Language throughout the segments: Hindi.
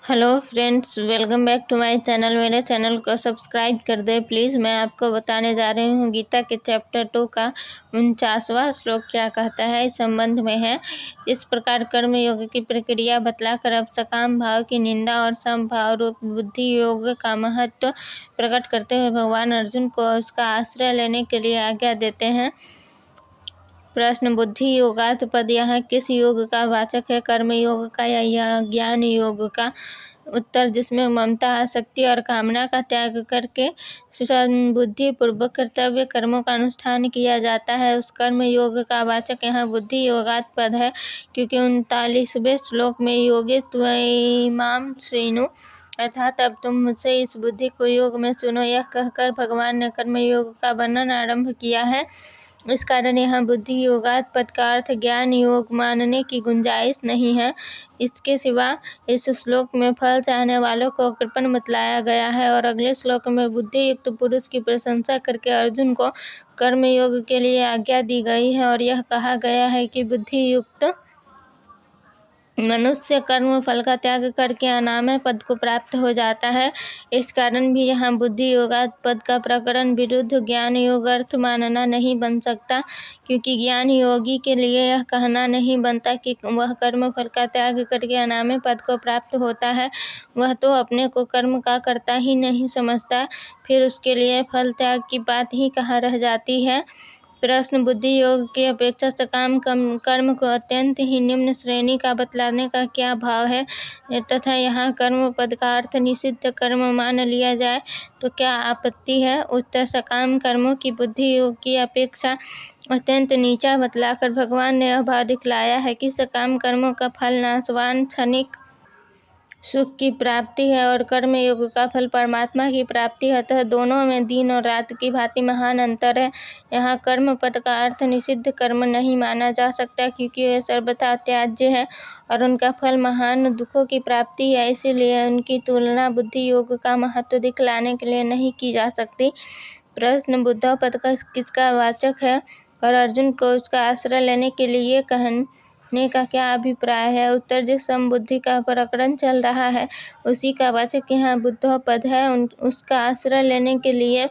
Hello friends, welcome back to my channel. मेरे चैनल को सब्सक्राइब कर दे प्लीज़। मैं आपको बताने जा रही हूँ गीता के चैप्टर 2 का 49वां श्लोक क्या कहता है, इस संबंध में है। इस प्रकार कर्म योग की प्रक्रिया बतलाकर अब सकाम भाव की निंदा और समभाव रूप बुद्धि योग का महत्व प्रकट करते हुए भगवान अर्जुन को उसका आश्रय लेने के लिए आज्ञा देते हैं। प्रश्न: बुद्धि योगात् पद यहाँ किस योग का वाचक है, कर्म योग का या ज्ञान योग का? उत्तर: जिसमें ममता, आसक्ति और कामना का त्याग करके बुद्धि पूर्वक कर्तव्य कर्मों का अनुष्ठान किया जाता है, उस कर्म योग का वाचक यहाँ बुद्धि योगात् पद है। क्योंकि 39वें श्लोक में योगे त्वयिमां शृणु, अर्थात अब तुम मुझसे इस बुद्धि को योग में सुनो, यह कहकर भगवान ने कर्म योग का वर्णन आरंभ किया है। इस कारण यहाँ बुद्धि योगात् पद का अर्थ ज्ञान योग मानने की गुंजाइश नहीं है। इसके सिवा इस श्लोक में फल चाहने वालों को कृपण बतलाया गया है और अगले श्लोक में बुद्धि युक्त पुरुष की प्रशंसा करके अर्जुन को कर्म योग के लिए आज्ञा दी गई है और यह कहा गया है कि बुद्धि युक्त मनुष्य कर्म फल का त्याग करके अनामय पद को प्राप्त हो जाता है। इस कारण भी यहाँ बुद्धि योगात् पद का प्रकरण विरुद्ध ज्ञान योग अर्थ मानना नहीं बन सकता, क्योंकि ज्ञान योगी के लिए यह कहना नहीं बनता कि वह कर्म फल का त्याग करके अनामय पद को प्राप्त होता है। वह तो अपने को कर्म का कर्ता ही नहीं समझता, फिर उसके लिए फल त्याग की बात ही कहाँ रह जाती है। प्रश्न: बुद्धि योग की अपेक्षा सकाम कर्म को अत्यंत ही निम्न श्रेणी का बतलाने का क्या भाव है, तथा यहाँ कर्म पद का अर्थ निषिद्ध कर्म मान लिया जाए तो क्या आपत्ति है? उत्तर: सकाम कर्मों की बुद्धि योग की अपेक्षा अत्यंत नीचा बतलाकर भगवान ने यह भाव दिखलाया है कि सकाम कर्मों का फल नाशवान क्षणिक सुख की प्राप्ति है और कर्म योग का फल परमात्मा की प्राप्ति है। अतः दोनों में दिन और रात की भांति महान अंतर है। यहाँ कर्म पद का अर्थ निषिद्ध कर्म नहीं माना जा सकता, क्योंकि वे सर्वथा त्याज्य है और उनका फल महान दुखों की प्राप्ति है। इसीलिए उनकी तुलना बुद्धि योग का महत्व दिखलाने के लिए नहीं की जा सकती। प्रश्न: बुद्ध पद का किसका वाचक है और अर्जुन को उसका आश्रय लेने के लिए कहने का क्या अभिप्राय है? उत्तर: जिस समबुद्धि का प्रकरण चल रहा है उसी का वाचक यहाँ बुद्ध पद है। उसका आश्रय लेने के लिए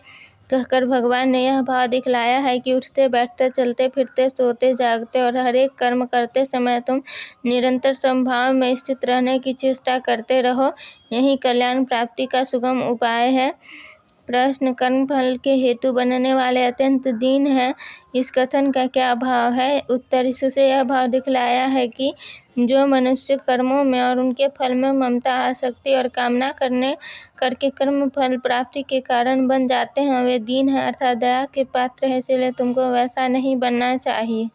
कहकर भगवान ने यह भाव दिखलाया है कि उठते बैठते चलते फिरते सोते जागते और हर एक कर्म करते समय तुम निरंतर समभाव में स्थित रहने की चेष्टा करते रहो, यही कल्याण प्राप्ति का सुगम उपाय है। प्रश्न: कर्म फल के हेतु बनने वाले अत्यंत दीन है, इस कथन का क्या भाव है? उत्तर: इससे यह भाव दिखलाया है कि जो मनुष्य कर्मों में और उनके फल में ममता, आसक्ति और कामना करके कर्म फल प्राप्ति के कारण बन जाते हैं, वे दीन हैं, अर्थात दया के पात्र हैं। इसलिए तुमको वैसा नहीं बनना चाहिए।